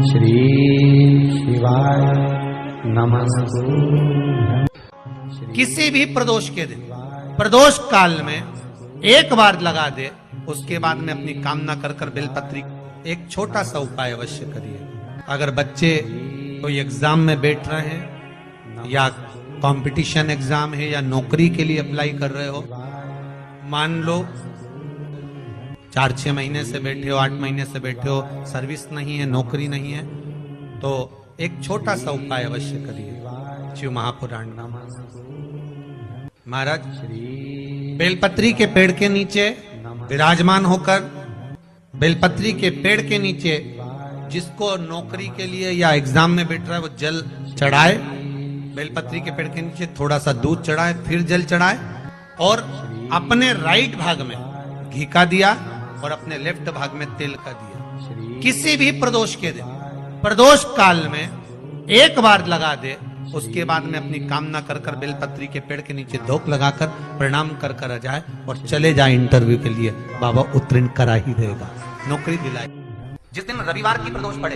श्री शिवाय नमस्तु। किसी भी प्रदोष के दिन, प्रदोष काल में एक बार लगा दे, उसके बाद में अपनी कामना कर कर बेलपत्री एक छोटा सा उपाय अवश्य करिए। अगर बच्चे कोई एग्जाम में बैठ रहे हैं या कंपटीशन एग्जाम है या नौकरी के लिए अप्लाई कर रहे हो, मान लो 4-6 महीने से बैठे हो, 8 महीने से बैठे हो, सर्विस नहीं है, नौकरी नहीं है, तो एक छोटा सा उपाय अवश्य करिए। शिव महापुराण महाराज बेलपत्री के पेड़ के नीचे विराजमान होकर, बेलपत्री के पेड़ के नीचे जिसको नौकरी के लिए या एग्जाम में बैठ रहा है वो जल चढ़ाए, बेलपत्री के पेड़ के नीचे थोड़ा सा दूध चढ़ाए, फिर जल चढ़ाए और अपने राइट भाग में घी का दिया और अपने लेफ्ट भाग में तेल का दिया। किसी भी प्रदोष के दिन, प्रदोष काल में एक बार लगा दे, उसके बाद में अपनी कामना कर कर बेलपत्री के पेड़ के नीचे धोख लगाकर प्रणाम कर कर आ जाए और चले जाए इंटरव्यू के लिए, बाबा उत्तीर्ण करा ही देगा, नौकरी दिलाए। जिस दिन रविवार की प्रदोष पड़े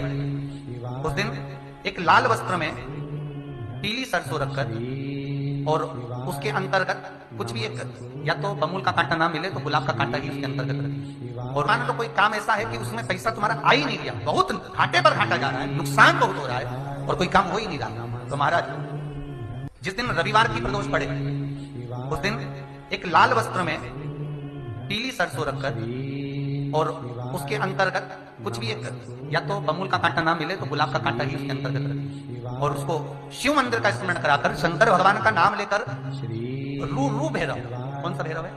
उस दिन एक लाल वस्त्र में पीली सरसों रखकर और उसके अंतर्गत कुछ भी एक, या तो बमूल का कांटा ना मिले तो गुलाब का कांटा ही उसके अंतर्गत रखिए। और मान लो कोई काम ऐसा है कि उसमें पैसा तुम्हारा आ ही नहीं रहा, बहुत घाटे पर घाटा जा रहा है, नुकसान बहुत हो रहा है और कोई काम हो ही नहीं रहा, तो महाराज जिस दिन रविवार की प्रदोष पड़े उस दिन एक लाल वस्त्र में पीली सरसों रखकर और उसके अंतर्गत कुछ भी एक, या तो बमूल का कांटा ना मिले तो गुलाब का कांटा ही उसके अंतर्गत रखिए और उसको शिव मंदिर का स्मरण कराकर शंकर भगवान का नाम लेकर रू भैरव, कौन सा भैरव है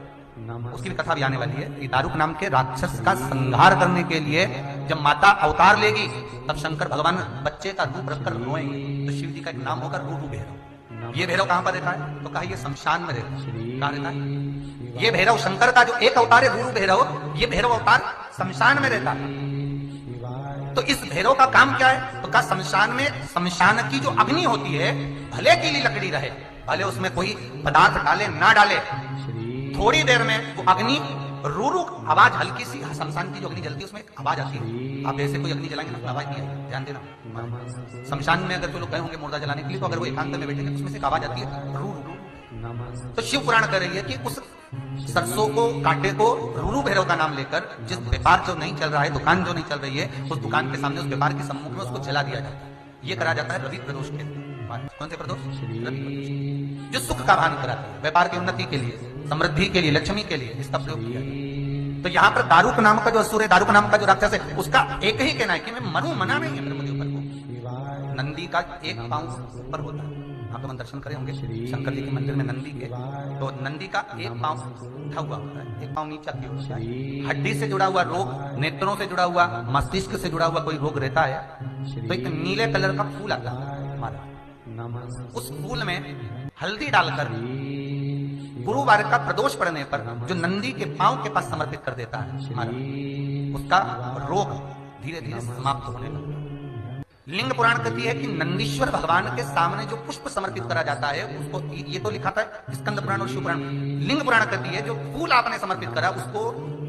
उसकी भी कथा भी आने वाली है। ये दारुक नाम के राक्षस का संहार करने के लिए जब माता अवतार लेगी तब शंकर भगवान बच्चे का रूप रखकर रोएंगे, तो शिव जी का एक नाम होगा रू भैरव। ये भैरव कहां पर रहता है तो कहा ये शमशान में रहता है। कहां रहता है ये भैरव? शंकर का जो एक अवतार है रू भैरव, ये भैरव अवतार शमशान में रहता है। तो इस भैरव का काम क्या है तो कहा शमशान में, शमशान की जो अग्नि होती है भले गीली लकड़ी रहे, भले उसमें कोई पदार्थ डाले ना डाले, थोड़ी देर में वो अग्नि रू आवाज, हल्की सी शमशान की जो अग्नि जलती है उसमें आवाज आती है। आप ऐसे कोई अग्नि जलाएंगे ना आवाज नहीं आएगी, ध्यान देना। शमशान में अगर जो लोग गए होंगे मुर्दा जलाने के लिए, तो अगर वो एकांत में बैठेंगे तो उसमें से एक आवाज आती है रू। तो शिव पुराण कह रही है कि उस सरसों को, कांटे को रू भैरव का नाम लेकर जिस व्यापार जो नहीं चल रहा है, दुकान जो नहीं चल रही है, उस दुकान के सामने, उस व्यापार के सम्मुख में उसको जला दिया जाता है। ये करा जाता है रवि प्रदोष के। कौन से प्रदोष? रवि प्रदोष, जो सुख का भान कराते हैं, व्यापार की उन्नति के लिए, समृद्धि के लिए, लक्ष्मी के लिए इसका प्रयोग किया जाता है। तो यहाँ पर दारुक नाम का जो असुर है, दारुक नाम का जो राक्षस है, उसका एक ही कहना है कि मैं मरू, मना नहीं है ब्रह्मदेव पर को। नंदी का एक पांव ऊपर होता है, आप तो दर्शन करे होंगे शंकर जी के मंदिर में नंदी के, तो नंदी का एक पांव उठा हुआ होता है, एक पांव नीचा किया होता है। हड्डी से जुड़ा हुआ रोग, नेत्रों से जुड़ा हुआ, मस्तिष्क से जुड़ा हुआ कोई रोग रहता है तो एक नीले कलर का फूल आता है हमारा, उस फूल में हल्दी डालकर गुरुवार का प्रदोष पड़ने पर जो नंदी के पांव के पास समर्पित कर देता है हमारा, उसका रोग धीरे धीरे समाप्त होने लगता है। लिंग पुराण कहती है कि नंदीश्वर भगवान के सामने जो पुष्प समर्पित करा जाता है उसको, ये तो लिखा था स्कंद पुराण और शिव पुराण, लिंग पुराण कहती है जो फूल आपने समर्पित करा उसको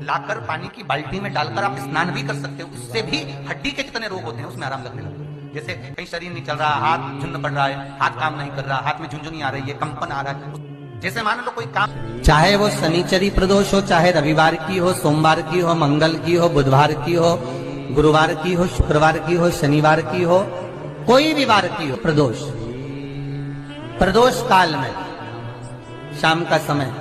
लाकर पानी की बाल्टी में डालकर आप स्नान भी कर सकते हो, उससे भी हड्डी के जितने रोग होते हैं उसमें आराम लगने लगता है। जैसे कहीं शरीर नहीं चल रहा, हाथ झुंड पड़ रहा है, हाथ काम नहीं कर रहा, हाथ में झुंझुनी आ रही है, कंपन आ रहा है, जैसे मान लो कोई काम, चाहे वो शनिचरी प्रदोष हो, चाहे रविवार की हो, सोमवार की हो, मंगल की हो, बुधवार की हो, गुरुवार की हो, शुक्रवार की हो, शनिवार की हो, कोई भी वार की हो, प्रदोष, प्रदोष काल में शाम का समय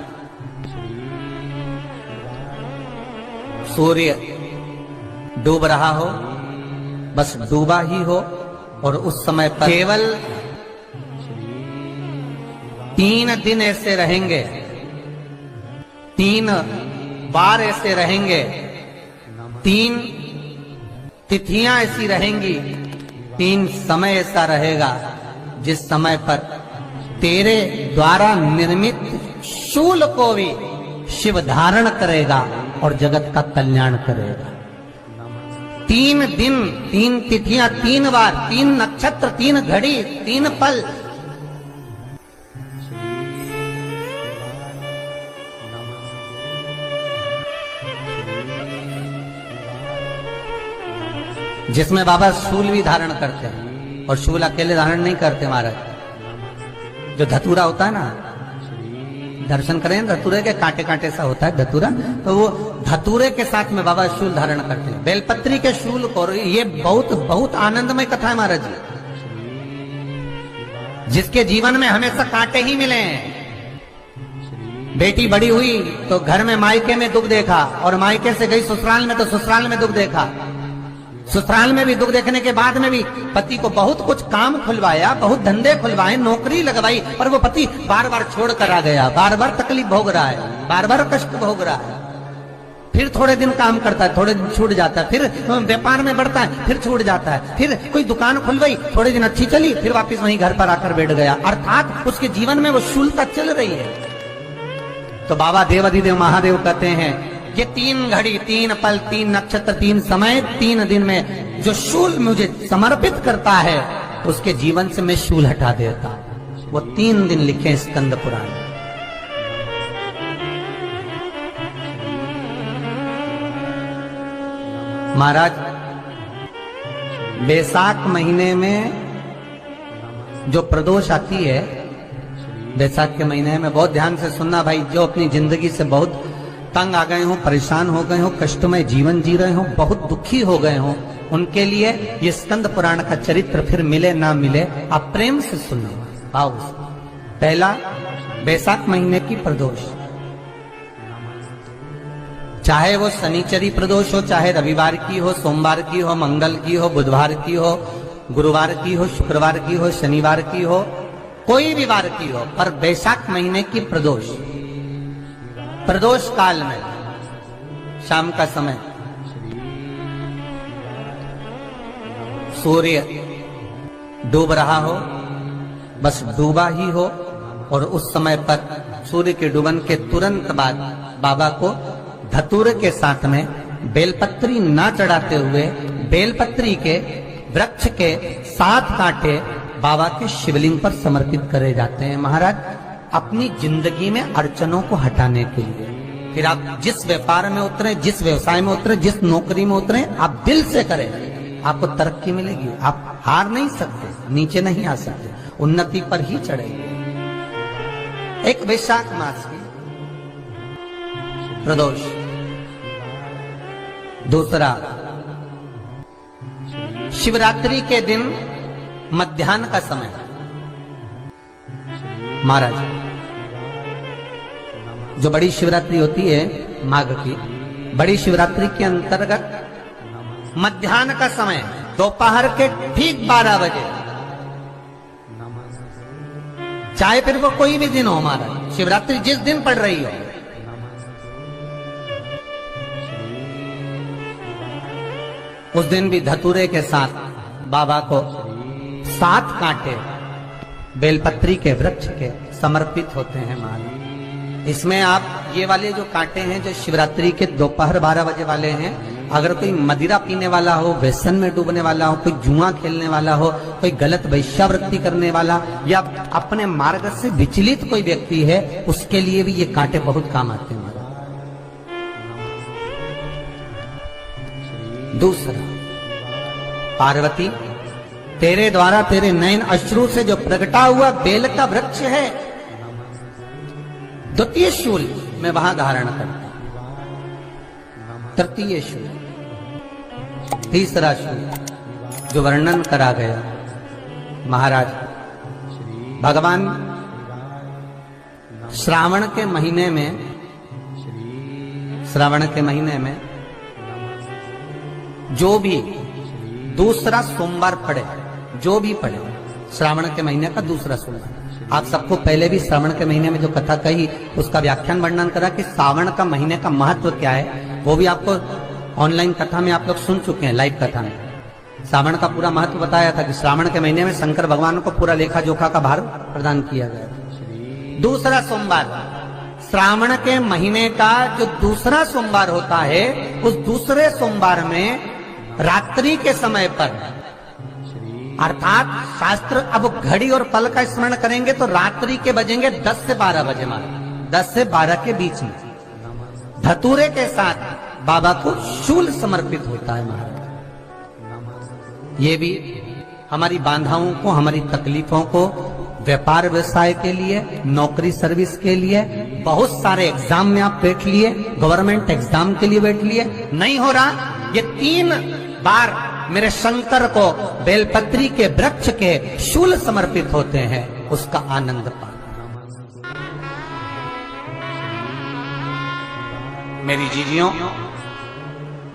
सूर्य डूब रहा हो, बस डूबा ही हो, और उस समय पर केवल 3 दिन ऐसे रहेंगे, 3 बार ऐसे रहेंगे, 3 तिथियां ऐसी रहेंगी, 3 समय ऐसा रहेगा जिस समय पर तेरे द्वारा निर्मित शूल को भी शिव धारण करेगा और जगत का कल्याण करेगा। 3 दिन, 3 तिथियां, 3 बार, 3 नक्षत्र, 3 घड़ी, 3 पल, जिसमें बाबा शूल भी धारण करते हैं, और शूल अकेले धारण नहीं करते महाराज। जो धतूरा होता है ना, दर्शन करें धतूरे के, कांटे कांटे सा होता है धतूरा, तो वो धतूरे के साथ में बाबा शूल धारण करते हैं। बेलपत्री के शूल को, ये बहुत बहुत आनंदमय कथा है महाराज जी। जिसके जीवन में हमेशा कांटे ही मिले हैं। बेटी बड़ी हुई तो घर में मायके में दुख देखा, और मायके से गई ससुराल में तो ससुराल में दुख देखा। ससुराल में भी दुख देखने के बाद में भी पति को बहुत कुछ काम खुलवाया, बहुत धंधे खुलवाए, नौकरी लगवाई, पर वो पति बार बार छोड़ कर आ गया, बार बार तकलीफ भोग रहा है, बार बार कष्ट भोग रहा है। फिर थोड़े दिन काम करता है, थोड़े दिन छूट जाता है, फिर व्यापार में बढ़ता है, फिर छूट जाता है, फिर कोई दुकान खुलवाई, थोड़े दिन अच्छी चली, फिर वापस वहीं घर पर आकर बैठ गया। अर्थात उसके जीवन में वो शूलता चल रही है। तो बाबा देवाधिदेव महादेव कहते हैं, ये 3 घड़ी, 3 पल, 3 नक्षत्र, 3 समय, 3 दिन में जो शूल मुझे समर्पित करता है, उसके जीवन से मैं शूल हटा देता। वो 3 दिन लिखे स्कंद पुराण। महाराज, बैसाख महीने में जो प्रदोष आती है, बैसाख के महीने में बहुत ध्यान से सुनना भाई, जो अपनी जिंदगी से बहुत तंग आ गए हो, परेशान हो गए हो, कष्टमय जीवन जी रहे हो, बहुत दुखी हो गए हो, उनके लिए ये स्कंद पुराण का चरित्र फिर मिले ना मिले, आप प्रेम से सुनो भाव से। पहला, बैसाख महीने की प्रदोष, चाहे वो शनिचरी प्रदोष हो, चाहे रविवार की हो, सोमवार की हो, मंगल की हो, बुधवार की हो, गुरुवार की हो, शुक्रवार की हो, शनिवार की हो, कोई भी वार की हो, पर बैसाख महीने की प्रदोष, प्रदोष काल में शाम का समय सूर्य डूब रहा हो, बस डूबा ही हो, और उस समय पर सूर्य के डूबन के तुरंत बाद बाबा को धतूरे के साथ में बेलपत्री ना चढ़ाते हुए, बेलपत्री के वृक्ष के 7 कांटे बाबा के शिवलिंग पर समर्पित करे जाते हैं महाराज, अपनी जिंदगी में अड़चनों को हटाने के लिए। फिर आप जिस व्यापार में उतरे, जिस व्यवसाय में उतरे, जिस नौकरी में उतरे, आप दिल से करें, आपको तरक्की मिलेगी। आप हार नहीं सकते, नीचे नहीं आ सकते, उन्नति पर ही चढ़ेंगे। एक वैशाख मास की प्रदोष, दूसरा शिवरात्रि के दिन मध्याह्न का समय महाराज, जो बड़ी शिवरात्रि होती है माघ की, बड़ी शिवरात्रि के अंतर्गत मध्याह्न का समय, दोपहर के ठीक 12 बजे, चाहे फिर वो कोई भी दिन हो महाराज, शिवरात्रि जिस दिन पड़ रही हो, उस दिन भी धतूरे के साथ बाबा को 7 कांटे बेलपत्री के वृक्ष के समर्पित होते हैं महाराज। इसमें आप ये वाले जो कांटे हैं, जो शिवरात्रि के दोपहर 12 बजे वाले हैं, अगर कोई मदिरा पीने वाला हो, व्यसन में डूबने वाला हो, कोई जुआ खेलने वाला हो, कोई गलत वैश्यावृत्ति करने वाला, या अपने मार्ग से विचलित कोई व्यक्ति है, उसके लिए भी ये कांटे बहुत काम आते हैं महाराज। दूसरा, पार्वती, तेरे द्वारा तेरे नयन अश्रु से जो प्रगटा हुआ बेल का वृक्ष है, द्वितीय शूल मैं वहां धारण करता, तृतीय शूल, तीसरा शूल जो वर्णन करा गया महाराज, भगवान श्रावण के महीने में जो भी दूसरा सोमवार पड़े, जो भी पड़े, श्रावण के महीने का दूसरा सोमवार, आप सबको पहले भी श्रावण के महीने में जो कथा कही उसका व्याख्यान वर्णन करा कि श्रावण का महीने का महत्व क्या है, वो भी आपको ऑनलाइन कथा में आप लोग सुन चुके हैं, लाइव कथा में श्रावण का पूरा महत्व बताया था कि श्रावण के महीने में शंकर भगवान को पूरा लेखा जोखा का भार प्रदान किया गया। दूसरा सोमवार, श्रावण के महीने का जो दूसरा सोमवार होता है, उस दूसरे सोमवार में रात्रि के समय पर, अर्थात शास्त्र अब घड़ी और पल का स्मरण करेंगे तो रात्रि के बजेंगे 10 से 12 बजे महाराज, 10 से 12 के बीच में धतूरे के साथ बाबा को शूल समर्पित होता है महाराज। ये भी हमारी बाधाओं को, हमारी तकलीफों को व्यापार व्यवसाय के लिए, नौकरी सर्विस के लिए, बहुत सारे एग्जाम में आप बैठ लिए, गवर्नमेंट एग्जाम के लिए बैठ लिए, नहीं हो रहा, ये 3 बार मेरे शंकर को बेलपत्री के वृक्ष के शूल समर्पित होते हैं, उसका आनंद पाना। मेरी जीजियों,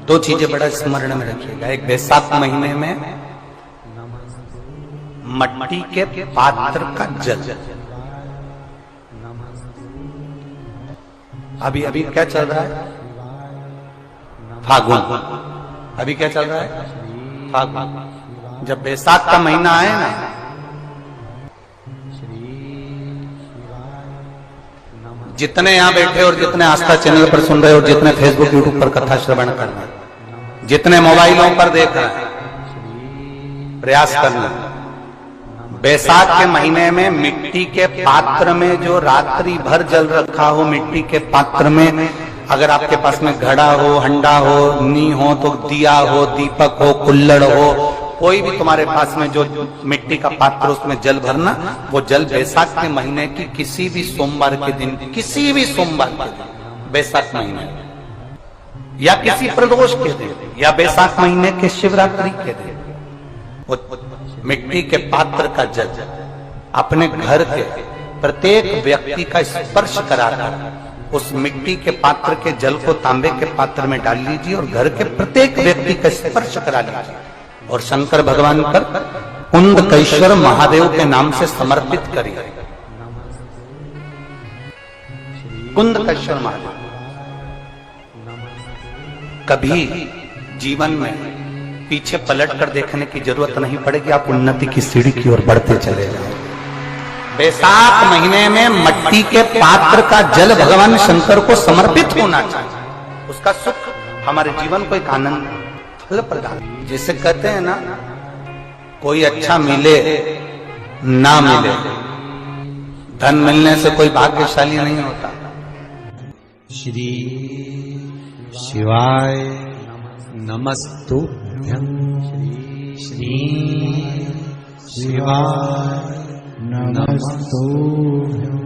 2 चीजें बड़ा स्मरण में रखिएगा। एक बैसाख महीने में मट्टी के पात्र का जल, अभी अभी क्या चल रहा है, फागुन, अभी क्या चल रहा है, फागुन। जब बैसाख का महीना आए ना, जितने यहां बैठे और जितने आस्था चैनल पर सुन रहे और जितने फेसबुक यूट्यूब पर कथा श्रवण कर रहे, जितने मोबाइलों पर देख रहे हैं, प्रयास करना, बैसाख के महीने में मिट्टी के पात्र में जो रात्रि भर जल रखा हो, मिट्टी के पात्र में, अगर आपके पास में घड़ा हो, हंडा हो, नी हो, तो दिया हो, दीपक हो, कुल्लड़ हो, कोई भी तुम्हारे पास में जो मिट्टी का पात्र, उसमें जल भरना। वो जल बैसाख के महीने की किसी भी सोमवार के दिन, किसी भी सोमवार के दिन, बैसाख महीने या किसी प्रदोष के दिन, या बैसाख महीने के शिवरात्रि के दिन, वो मिट्टी के पात्र का जल अपने घर के प्रत्येक व्यक्ति का स्पर्श कराकर उस मिट्टी के पात्र के जल को तांबे के पात्र में डाल लीजिए और घर के प्रत्येक व्यक्ति का स्पर्श करा लीजिए और शंकर भगवान पर कुंदकेश्वर महादेव के नाम से समर्पित करिए। कुंदकेश्वर महादेव, कभी जीवन में पीछे पलट कर देखने की जरूरत नहीं पड़ेगी, आप उन्नति की सीढ़ी की ओर बढ़ते चले जाओ। बैसाख महीने में मट्टी के पात्र का जल भगवान शंकर को समर्पित होना चाहिए, उसका सुख हमारे जीवन को एक आनंद फल प्रदान। जिसे कहते हैं ना, कोई अच्छा मिले ना मिले, धन मिलने से कोई भाग्यशाली नहीं होता। श्री शिवाय नमस्तुभ्यं। श्री शिवाय नमस्तुभ्यं।